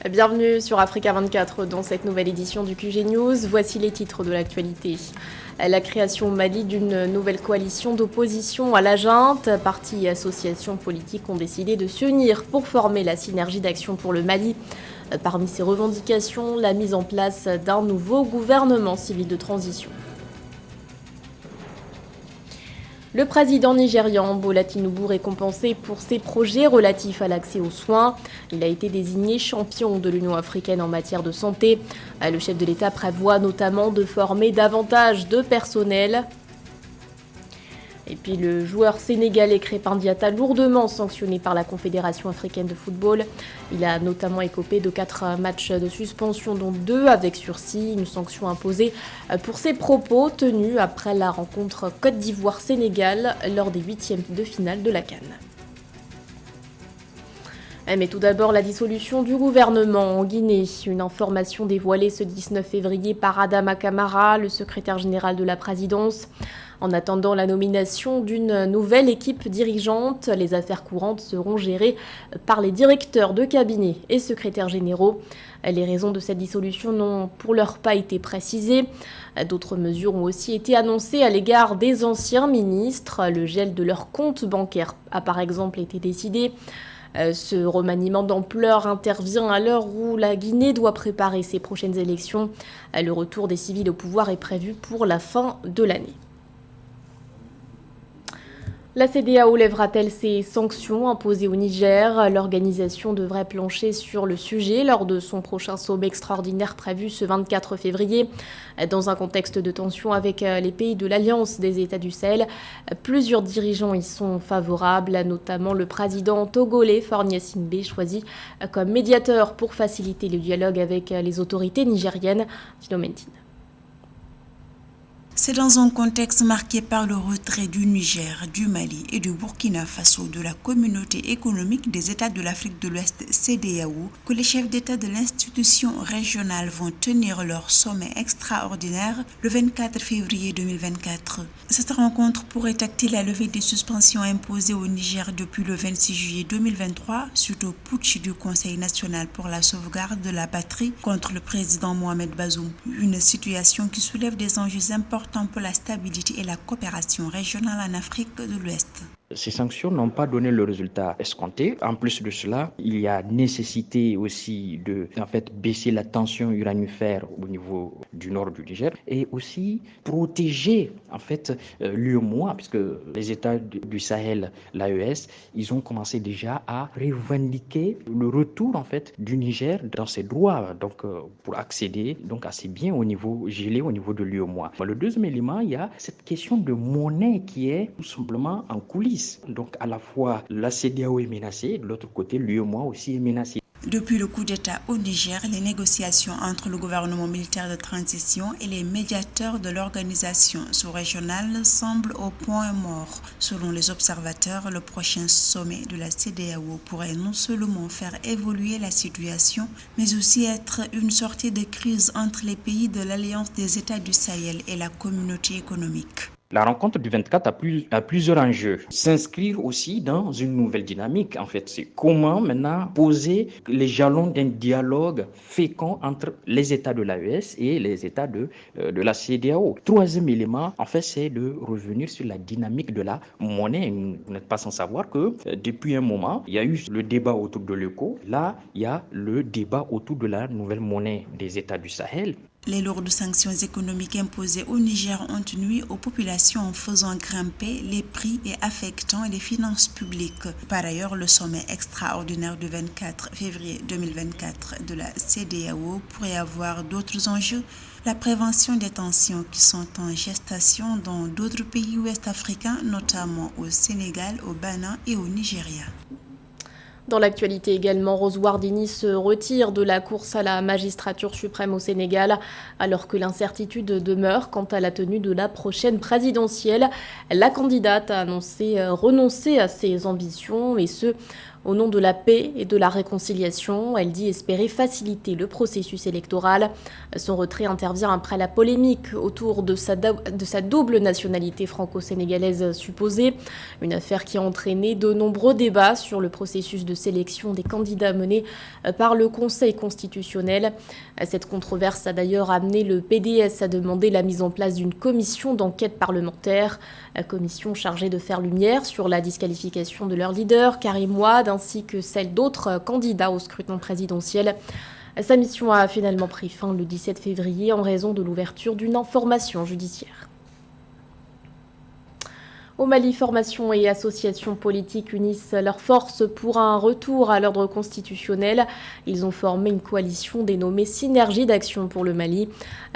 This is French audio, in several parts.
Bienvenue sur Africa 24 dans cette nouvelle édition du QG News. Voici les titres de l'actualité. La création au Mali d'une nouvelle coalition d'opposition à la junte. Partis et associations politiques ont décidé de s'unir pour former la synergie d'action pour le Mali. Parmi ces revendications, la mise en place d'un nouveau gouvernement civil de transition. Le président nigérian Bola Tinubu récompensé pour ses projets relatifs à l'accès aux soins. Il a été désigné champion de l'Union africaine en matière de santé. Le chef de l'État prévoit notamment de former davantage de personnel. Et puis le joueur sénégalais Crépin Diatta, lourdement sanctionné par la Confédération africaine de football. Il a notamment écopé de 4 matchs de suspension, dont 2 avec sursis. Une sanction imposée pour ses propos tenus après la rencontre Côte d'Ivoire-Sénégal lors des 8e de finale de la CAN. Mais tout d'abord, la dissolution du gouvernement en Guinée. Une information dévoilée ce 19 février par Adama Kamara, le secrétaire général de la présidence. En attendant la nomination d'une nouvelle équipe dirigeante, les affaires courantes seront gérées par les directeurs de cabinet et secrétaires généraux. Les raisons de cette dissolution n'ont pour l'heure pas été précisées. D'autres mesures ont aussi été annoncées à l'égard des anciens ministres. Le gel de leurs comptes bancaires a par exemple été décidé. Ce remaniement d'ampleur intervient à l'heure où la Guinée doit préparer ses prochaines élections. Le retour des civils au pouvoir est prévu pour la fin de l'année. La CEDEAO lèvera-t-elle ses sanctions imposées au Niger? L'organisation devrait plancher sur le sujet lors de son prochain sommet extraordinaire prévu ce 24 février. Dans un contexte de tension avec les pays de l'Alliance des États du Sahel, plusieurs dirigeants y sont favorables, notamment le président togolais Faure Gnassingbé, choisi comme médiateur pour faciliter le dialogue avec les autorités nigériennes. Philomène. C'est dans un contexte marqué par le retrait du Niger, du Mali et du Burkina Faso de la communauté économique des États de l'Afrique de l'Ouest CEDEAO que les chefs d'État de l'institution régionale vont tenir leur sommet extraordinaire le 24 février 2024. Cette rencontre pourrait acter la levée des suspensions imposées au Niger depuis le 26 juillet 2023 suite au putsch du Conseil national pour la sauvegarde de la patrie contre le président Mohamed Bazoum. Une situation qui soulève des enjeux importants pour la stabilité et la coopération régionale en Afrique de l'Ouest. Ces sanctions n'ont pas donné le résultat escompté. En plus de cela, il y a nécessité aussi de baisser la tension uranifère au niveau du nord du Niger et aussi protéger l'UEMOA, puisque les États du Sahel, l'AES, ils ont commencé déjà à revendiquer le retour du Niger dans ses droits, pour accéder à ces biens au niveau gelé au niveau de l'UEMOA. Le deuxième élément, il y a cette question de monnaie qui est tout simplement en coulisses. Donc à la fois la CEDEAO est menacée, de l'autre côté l'UEMOA aussi est menacée. Depuis le coup d'État au Niger, les négociations entre le gouvernement militaire de transition et les médiateurs de l'organisation sous-régionale semblent au point mort. Selon les observateurs, le prochain sommet de la CEDEAO pourrait non seulement faire évoluer la situation, mais aussi être une sortie de crise entre les pays de l'Alliance des États du Sahel et la communauté économique. La rencontre du 24 a plusieurs enjeux. S'inscrire aussi dans une nouvelle dynamique. C'est comment maintenant poser les jalons d'un dialogue fécond entre les États de l'AES et les États de la CEDEAO. Troisième élément, c'est de revenir sur la dynamique de la monnaie. Vous n'êtes pas sans savoir que depuis un moment, il y a eu le débat autour de l'ECO. Là, il y a le débat autour de la nouvelle monnaie des États du Sahel. Les lourdes sanctions économiques imposées au Niger ont nui aux populations en faisant grimper les prix et affectant les finances publiques. Par ailleurs, le sommet extraordinaire du 24 février 2024 de la CEDEAO pourrait avoir d'autres enjeux. La prévention des tensions qui sont en gestation dans d'autres pays ouest-africains, notamment au Sénégal, au Bénin et au Nigeria. Dans l'actualité également, Rose Wardini se retire de la course à la magistrature suprême au Sénégal, alors que l'incertitude demeure quant à la tenue de la prochaine présidentielle. La candidate a annoncé renoncer à ses ambitions, et ce, Au nom de la paix et de la réconciliation, elle dit espérer faciliter le processus électoral. Son retrait intervient après la polémique autour de sa double nationalité franco-sénégalaise supposée. Une affaire qui a entraîné de nombreux débats sur le processus de sélection des candidats mené par le Conseil constitutionnel. Cette controverse a d'ailleurs amené le PDS à demander la mise en place d'une commission d'enquête parlementaire. La commission chargée de faire lumière sur la disqualification de leur leader, Karim Wade, ainsi que celle d'autres candidats au scrutin présidentiel. Sa mission a finalement pris fin le 17 février en raison de l'ouverture d'une information judiciaire. Au Mali, formations et associations politiques unissent leurs forces pour un retour à l'ordre constitutionnel. Ils ont formé une coalition dénommée Synergie d'action pour le Mali.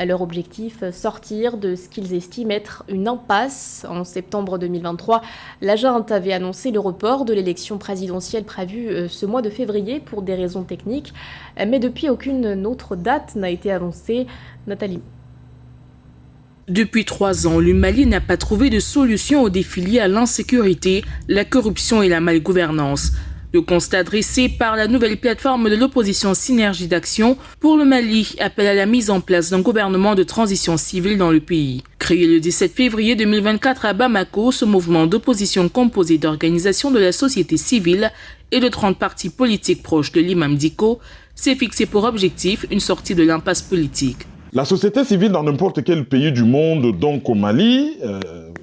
Leur objectif, sortir de ce qu'ils estiment être une impasse. En septembre 2023, la junte avait annoncé le report de l'élection présidentielle prévue ce mois de février pour des raisons techniques. Mais depuis, aucune autre date n'a été annoncée. Nathalie. Depuis 3 ans, le Mali n'a pas trouvé de solution aux défis liés à l'insécurité, la corruption et la malgouvernance. Le constat dressé par la nouvelle plateforme de l'opposition Synergie d'action pour le Mali appelle à la mise en place d'un gouvernement de transition civile dans le pays. Créé le 17 février 2024 à Bamako, ce mouvement d'opposition composé d'organisations de la société civile et de 30 partis politiques proches de l'imam Dicko s'est fixé pour objectif une sortie de l'impasse politique. La société civile dans n'importe quel pays du monde, donc au Mali,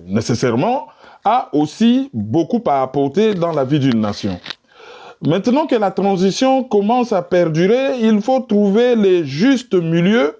nécessairement, a aussi beaucoup à apporter dans la vie d'une nation. Maintenant que la transition commence à perdurer, il faut trouver les justes milieux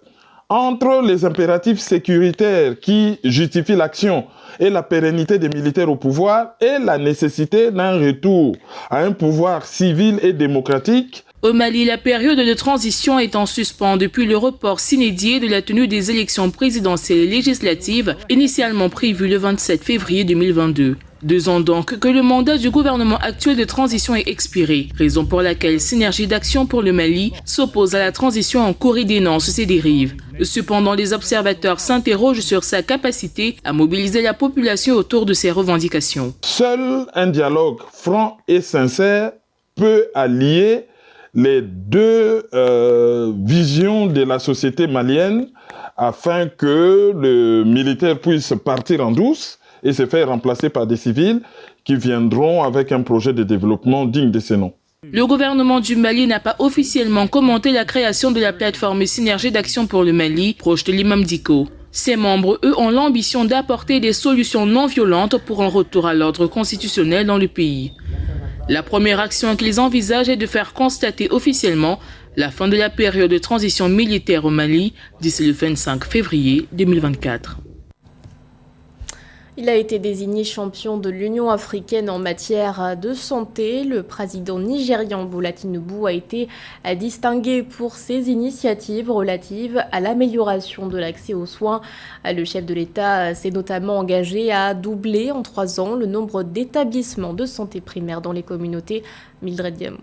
entre les impératifs sécuritaires qui justifient l'action et la pérennité des militaires au pouvoir et la nécessité d'un retour à un pouvoir civil et démocratique. Au Mali, la période de transition est en suspens depuis le report s'inédit de la tenue des élections présidentielles et législatives, initialement prévues le 27 février 2022. 2 ans donc que le mandat du gouvernement actuel de transition est expiré, raison pour laquelle Synergie d'action pour le Mali s'oppose à la transition en cours et dénonce ses dérives. Cependant, les observateurs s'interrogent sur sa capacité à mobiliser la population autour de ses revendications. Seul un dialogue franc et sincère peut allier les deux visions de la société malienne afin que le militaire puisse partir en douce et se faire remplacer par des civils qui viendront avec un projet de développement digne de ce nom. Le gouvernement du Mali n'a pas officiellement commenté la création de la plateforme Synergie d'action pour le Mali, proche de l'imam Dicko. Ses membres, eux, ont l'ambition d'apporter des solutions non violentes pour un retour à l'ordre constitutionnel dans le pays. La première action qu'ils envisagent est de faire constater officiellement la fin de la période de transition militaire au Mali d'ici le 25 février 2024. Il a été désigné champion de l'Union africaine en matière de santé. Le président nigérian Bola Tinubu a été distingué pour ses initiatives relatives à l'amélioration de l'accès aux soins. Le chef de l'État s'est notamment engagé à doubler en 3 ans le nombre d'établissements de santé primaire dans les communautés. Mildred Diamou.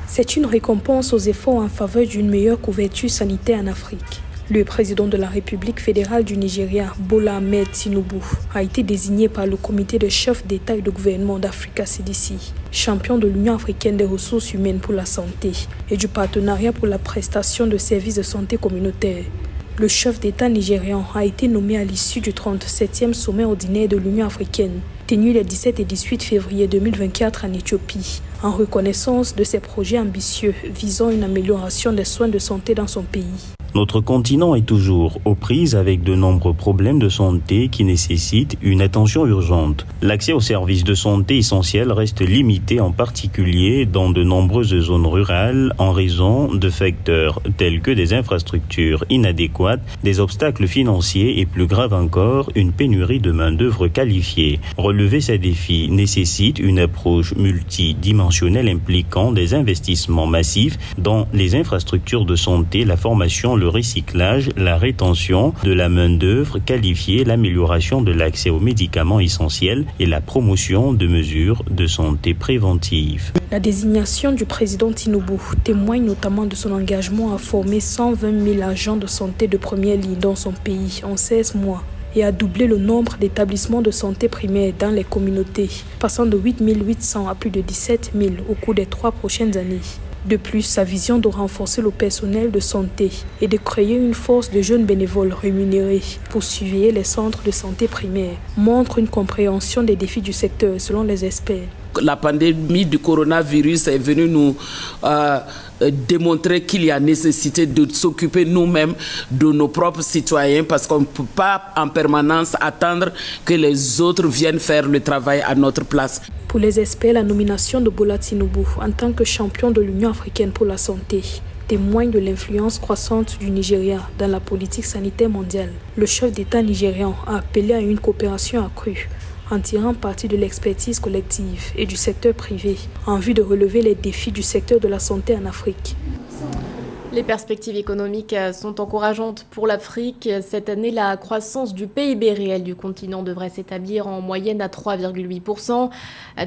C'est une récompense aux efforts en faveur d'une meilleure couverture sanitaire en Afrique. Le président de la République fédérale du Nigeria, Bola Ahmed Tinubu, a été désigné par le comité de chefs d'État et de gouvernement d'Africa CDC, champion de l'Union africaine des ressources humaines pour la santé et du partenariat pour la prestation de services de santé communautaire. Le chef d'État nigérian a été nommé à l'issue du 37e sommet ordinaire de l'Union africaine, tenu les 17 et 18 février 2024 en Éthiopie, en reconnaissance de ses projets ambitieux visant une amélioration des soins de santé dans son pays. Notre continent est toujours aux prises avec de nombreux problèmes de santé qui nécessitent une attention urgente. L'accès aux services de santé essentiels reste limité, en particulier dans de nombreuses zones rurales, en raison de facteurs tels que des infrastructures inadéquates, des obstacles financiers et, plus grave encore, une pénurie de main-d'œuvre qualifiée. Relever ces défis nécessite une approche multidimensionnelle impliquant des investissements massifs dans les infrastructures de santé, la formation, le recyclage, la rétention de la main-d'œuvre qualifiée, l'amélioration de l'accès aux médicaments essentiels et la promotion de mesures de santé préventive. La désignation du président Tinubu témoigne notamment de son engagement à former 120 000 agents de santé de première ligne dans son pays en 16 mois et a doublé le nombre d'établissements de santé primaires dans les communautés, passant de 8 800 à plus de 17 000 au cours des 3 prochaines années. De plus, sa vision de renforcer le personnel de santé et de créer une force de jeunes bénévoles rémunérés pour surveiller les centres de santé primaires montre une compréhension des défis du secteur selon les experts. La pandémie du coronavirus est venue nous démontrer qu'il y a nécessité de s'occuper nous-mêmes de nos propres citoyens parce qu'on ne peut pas en permanence attendre que les autres viennent faire le travail à notre place. Pour les experts, la nomination de Bola Tinubu en tant que champion de l'Union africaine pour la santé témoigne de l'influence croissante du Nigeria dans la politique sanitaire mondiale. Le chef d'État nigérian a appelé à une coopération accrue en tirant parti de l'expertise collective et du secteur privé en vue de relever les défis du secteur de la santé en Afrique. Les perspectives économiques sont encourageantes pour l'Afrique. Cette année, la croissance du PIB réel du continent devrait s'établir en moyenne à 3,8%,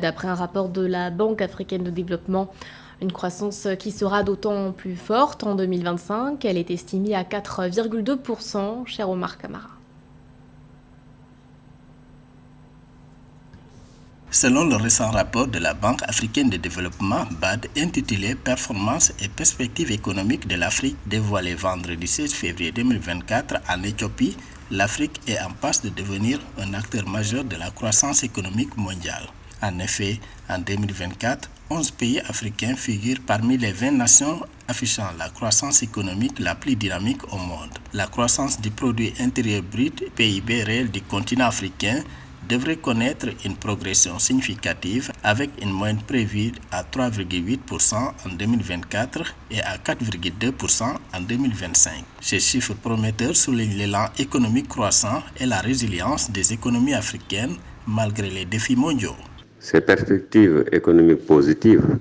d'après un rapport de la Banque africaine de développement. Une croissance qui sera d'autant plus forte en 2025. Elle est estimée à 4,2%, cher Omar Kamara. Selon le récent rapport de la Banque africaine de développement BAD intitulé Performance et perspectives économiques de l'Afrique dévoilé vendredi 16 février 2024 en Éthiopie, l'Afrique est en passe de devenir un acteur majeur de la croissance économique mondiale. En effet, en 2024, 11 pays africains figurent parmi les 20 nations affichant la croissance économique la plus dynamique au monde. La croissance du produit intérieur brut, PIB réel du continent africain, devrait connaître une progression significative avec une moyenne prévue à 3,8% en 2024 et à 4,2% en 2025. Ces chiffres prometteurs soulignent l'élan économique croissant et la résilience des économies africaines malgré les défis mondiaux. Ces perspectives économiques positives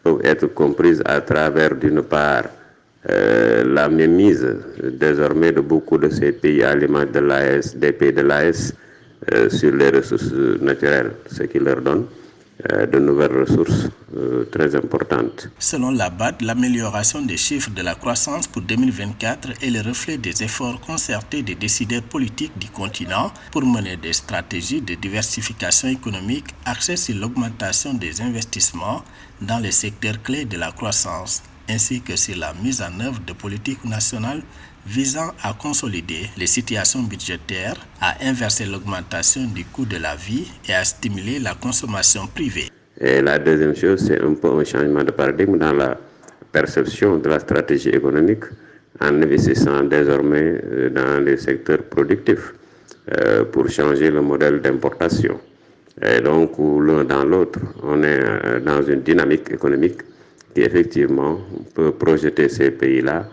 peuvent être comprises à travers, d'une part, la mainmise désormais de beaucoup de ces pays à l'image de l'AES, des pays de l'AES, sur les ressources naturelles, ce qui leur donne de nouvelles ressources très importantes. Selon la BAD, l'amélioration des chiffres de la croissance pour 2024 est le reflet des efforts concertés des décideurs politiques du continent pour mener des stratégies de diversification économique axées sur l'augmentation des investissements dans les secteurs clés de la croissance, ainsi que sur la mise en œuvre de politiques nationales visant à consolider les situations budgétaires, à inverser l'augmentation du coût de la vie et à stimuler la consommation privée. Et la deuxième chose, c'est un peu un changement de paradigme dans la perception de la stratégie économique en investissant désormais dans les secteurs productifs pour changer le modèle d'importation. Et donc, l'un dans l'autre, on est dans une dynamique économique qui effectivement peut projeter ces pays-là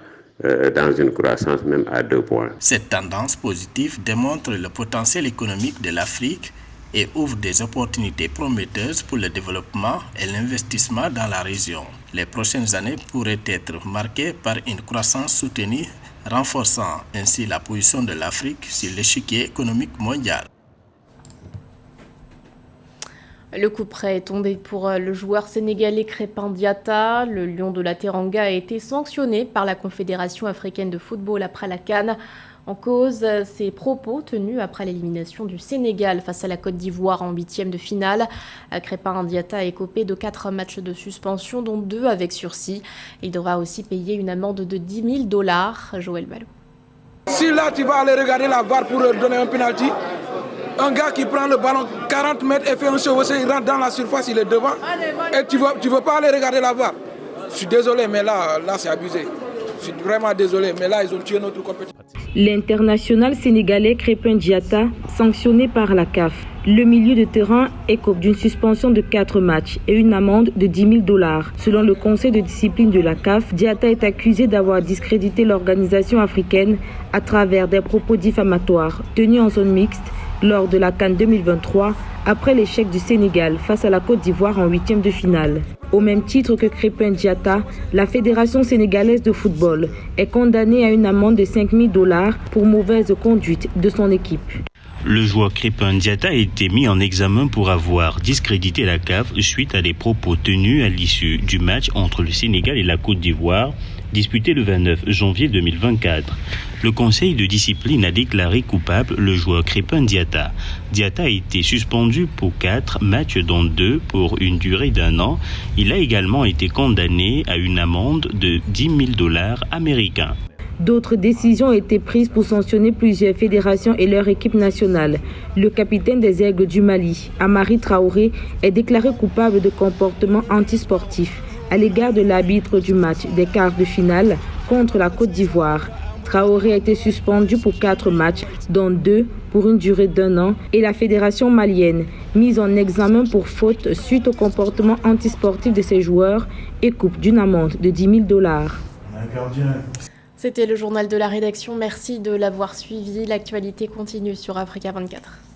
dans une croissance même à 2 points. Cette tendance positive démontre le potentiel économique de l'Afrique et ouvre des opportunités prometteuses pour le développement et l'investissement dans la région. Les prochaines années pourraient être marquées par une croissance soutenue, renforçant ainsi la position de l'Afrique sur l'échiquier économique mondial. Le coup près est tombé pour le joueur sénégalais Crépin Diatta. Le Lion de la Teranga a été sanctionné par la Confédération africaine de football après la CAN. En cause, ses propos tenus après l'élimination du Sénégal face à la Côte d'Ivoire en 8e de finale. Crépin Diatta a écopé de 4 matchs de suspension, dont 2 avec sursis. Il devra aussi payer une amende de $10 000. Joël Malou. Si là tu vas aller regarder la VAR pour donner un penalty, un gars qui prend le ballon 40 mètres et fait un chevauché, il rentre dans la surface, il est devant. Et tu veux pas aller regarder la VAR. Je suis désolé, mais là c'est abusé. Je suis vraiment désolé, mais là ils ont tué notre compétition. L'international sénégalais Crépin Diatta, sanctionné par la CAF. Le milieu de terrain écope d'une suspension de 4 matchs et une amende de $10 000. Selon le conseil de discipline de la CAF, Diatta est accusé d'avoir discrédité l'organisation africaine à travers des propos diffamatoires tenus en zone mixte lors de la CAN 2023 après l'échec du Sénégal face à la Côte d'Ivoire en 8e de finale. Au même titre que Crépin Diatta, la Fédération sénégalaise de football est condamnée à une amende de $5 000 pour mauvaise conduite de son équipe. Le joueur Crépin Diatta a été mis en examen pour avoir discrédité la CAF suite à des propos tenus à l'issue du match entre le Sénégal et la Côte d'Ivoire disputé le 29 janvier 2024. Le conseil de discipline a déclaré coupable le joueur Crépin Diatta. Diatta a été suspendu pour 4 matchs dont 2 pour une durée d'1 an. Il a également été condamné à une amende de $10,000 américains. D'autres décisions ont été prises pour sanctionner plusieurs fédérations et leur équipe nationale. Le capitaine des Aigles du Mali, Amari Traoré, est déclaré coupable de comportement antisportif à l'égard de l'arbitre du match des quarts de finale contre la Côte d'Ivoire. Traoré a été suspendu pour 4 matchs, dont 2 pour une durée d'1 an, et la fédération malienne, mise en examen pour faute suite au comportement antisportif de ses joueurs, écope d'une amende de $10,000. C'était le journal de la rédaction. Merci de l'avoir suivi. L'actualité continue sur Africa 24.